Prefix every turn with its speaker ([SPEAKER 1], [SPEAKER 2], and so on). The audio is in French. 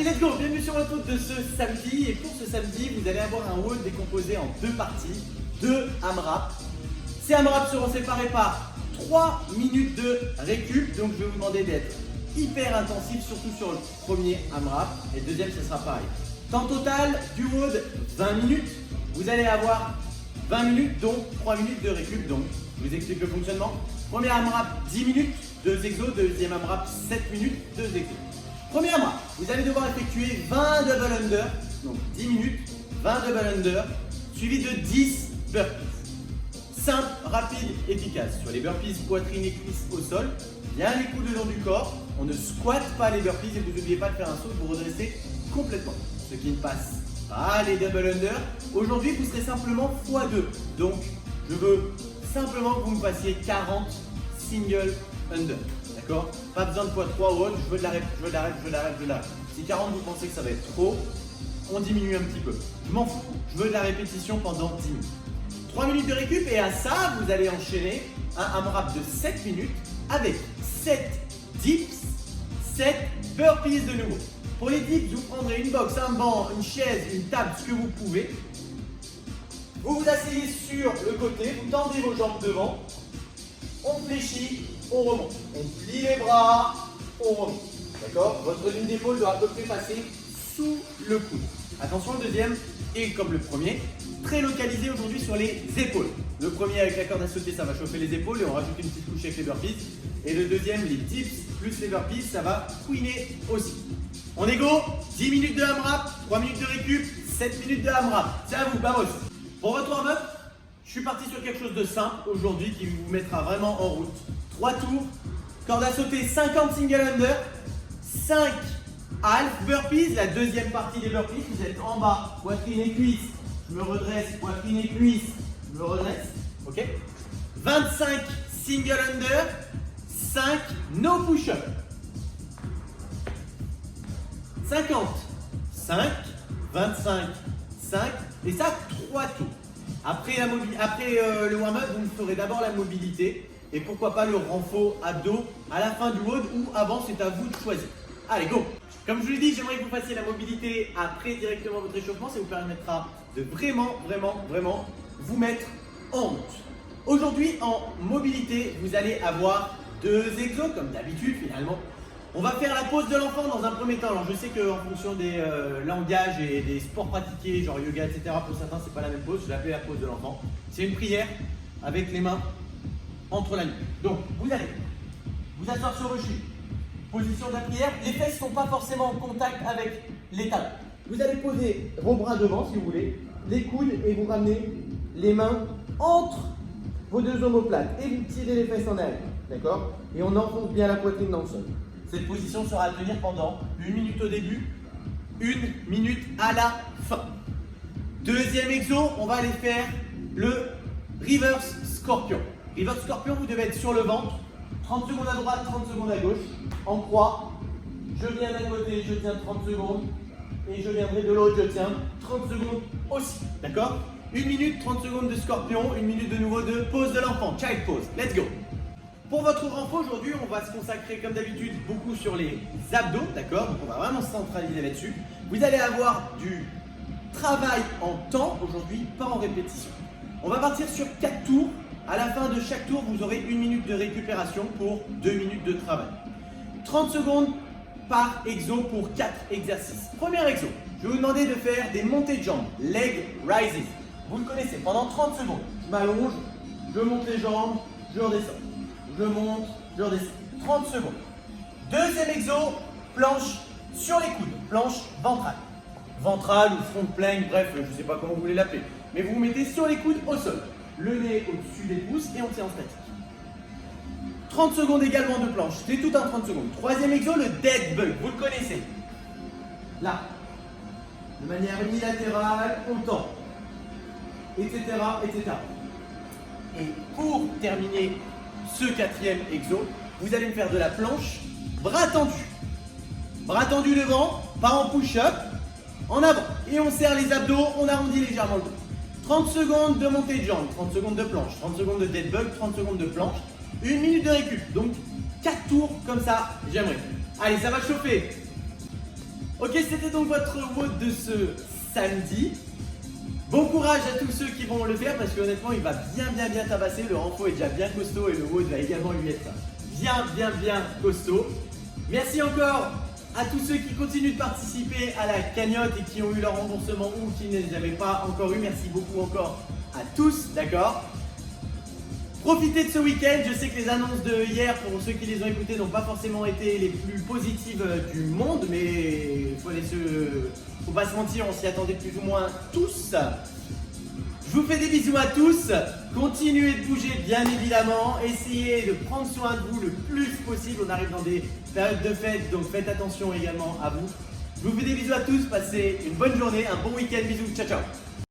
[SPEAKER 1] Allez, let's go! Bienvenue sur votre route de ce samedi. Et pour ce samedi, vous allez avoir un WOD décomposé en deux parties, deux AMRAP. Ces AMRAP seront séparés par 3 minutes de récup. Donc, je vais vous demander d'être hyper intensif, surtout sur le premier AMRAP. Et le deuxième, ce sera pareil. Temps total du WOD, 20 minutes. Vous allez avoir 20 minutes, donc 3 minutes de récup. Donc, je vous explique le fonctionnement. Premier AMRAP, 10 minutes, 2 exos. Deuxième AMRAP, 7 minutes, 2 exos. Premier AMRAP, vous allez devoir effectuer 20 double under, donc 10 minutes, 20 double under, suivi de 10 burpees. Simple, rapide, efficace. Sur les burpees, poitrine et cuisses au sol, bien les coudes le long du corps. On ne squatte pas les burpees et vous n'oubliez pas de faire un saut pour redresser complètement. Ce qui ne passe pas les double under. Aujourd'hui, vous serez simplement x2. Donc, je veux simplement que vous me fassiez 40 single under. D'accord? Pas besoin de x3 ou autre, je veux de la rep, je veux de la rep, je veux de la rep, je veux de la rep. Si 40 vous pensez que ça va être trop, on diminue un petit peu. Je m'en fous, je veux de la répétition pendant 10 minutes. 3 minutes de récup et à ça, vous allez enchaîner un AMRAP de 7 minutes avec 7 dips, 7 burpees de nouveau. Pour les dips, vous prendrez une box, un banc, une chaise, une table, ce que vous pouvez. Vous vous asseyez sur le côté, vous tendez vos jambes devant, on fléchit, on remonte. On plie les bras, on remonte. D'accord? Votre ligne d'épaule doit à peu près passer sous le coude. Attention, le deuxième est comme le premier, très localisé aujourd'hui sur les épaules. Le premier avec la corde à sauter, ça va chauffer les épaules et on rajoute une petite couche avec les burpees. Et le deuxième, les dips plus les burpees, ça va couiner aussi. On est go, 10 minutes de AMRAP, 3 minutes de récup, 7 minutes de AMRAP. C'est à vous, vamos. Pour votre warm-up, je suis parti sur quelque chose de simple aujourd'hui qui vous mettra vraiment en route. 3 tours, corde à sauter 50 single under, 5 half burpees, la deuxième partie des burpees, vous êtes en bas, poitrine et cuisse, je me redresse, poitrine et cuisse, je me redresse, ok? 25 single under, 5 no push-up. 50, 5, 25, 5, et ça 3 tours. Après le warm-up, vous me ferez d'abord la mobilité et pourquoi pas le renfort abdos à la fin du WOD ou avant, c'est à vous de choisir. Allez, go! Comme je vous l'ai dit, j'aimerais que vous fassiez la mobilité après directement votre échauffement. Ça vous permettra de vraiment vous mettre en route. Aujourd'hui, en mobilité, vous allez avoir 2 exos comme d'habitude finalement. On va faire la pause de l'enfant dans un premier temps. Alors je sais qu'en fonction des langages et des sports pratiqués, genre yoga, etc., pour certains, c'est pas la même pause. Je l'ai appelée la pause de l'enfant. C'est une prière avec les mains entre la nuque. Donc, vous allez vous asseoir sur vos chevilles. Position de la prière. Les fesses ne sont pas forcément en contact avec les talons. Vous allez poser vos bras devant si vous voulez, les coudes et vous ramenez les mains entre vos deux omoplates et vous tirez les fesses en arrière. D'accord? Et on enfonce bien la poitrine dans le sol. Cette position sera à tenir pendant 1 minute au début, 1 minute à la fin. Deuxième exo, on va aller faire le reverse scorpion. Reverse scorpion, vous devez être sur le ventre, 30 secondes à droite, 30 secondes à gauche, en croix. Je viens d'un côté, je tiens 30 secondes, et je viendrai de l'autre, je tiens 30 secondes aussi. D'accord? 1 minute, 30 secondes de scorpion, 1 minute de nouveau de pause de l'enfant, child pose. Let's go! Pour votre renfort aujourd'hui, on va se consacrer comme d'habitude beaucoup sur les abdos, d'accord? Donc on va vraiment se centraliser là-dessus. Vous allez avoir du travail en temps aujourd'hui, pas en répétition. On va partir sur 4 tours. À la fin de chaque tour, vous aurez 1 minute de récupération pour 2 minutes de travail. 30 secondes par exo pour 4 exercices. Premier exo, je vais vous demander de faire des montées de jambes, leg rises. Vous le connaissez, pendant 30 secondes. Je m'allonge, je monte les jambes, je redescends. Je monte, je redescends. 30 secondes. Deuxième exo, planche sur les coudes, planche ventrale. Ventrale ou front plank, bref, je ne sais pas comment vous voulez l'appeler. Mais vous vous mettez sur les coudes au sol. Le nez au-dessus des pouces et on tient en statique. 30 secondes également de planche. C'est tout un 30 secondes. Troisième exo, le dead bug. Vous le connaissez. Là. De manière unilatérale, on tend. Etc. etc. Et pour terminer ce 4e exo, vous allez me faire de la planche, bras tendus. Bras tendus devant, pas en push-up, en avant. Et on serre les abdos, on arrondit légèrement le dos. 30 secondes de montée de jambes, 30 secondes de planche, 30 secondes de dead bug, 30 secondes de planche, 1 minute de récup. Donc 4 tours comme ça, j'aimerais. Allez, ça va chauffer. Ok, c'était donc votre WOD de ce samedi. Bon courage à tous ceux qui vont le faire parce qu'honnêtement il va bien tabasser. Le renfort est déjà bien costaud et le WOD va également lui être bien costaud. Merci encore à tous ceux qui continuent de participer à la cagnotte et qui ont eu leur remboursement ou qui ne les avaient pas encore eu. Merci beaucoup encore à tous, d'accord? Profitez de ce week-end. Je sais que les annonces de hier, pour ceux qui les ont écoutées, n'ont pas forcément été les plus positives du monde, mais faut pas se mentir, on s'y attendait plus ou moins tous. Je vous fais des bisous à tous. Continuez de bouger, bien évidemment. Essayez de prendre soin de vous le plus possible. On arrive dans des périodes de fête, donc faites attention également à vous. Je vous fais des bisous à tous. Passez une bonne journée, un bon week-end. Bisous, ciao ciao.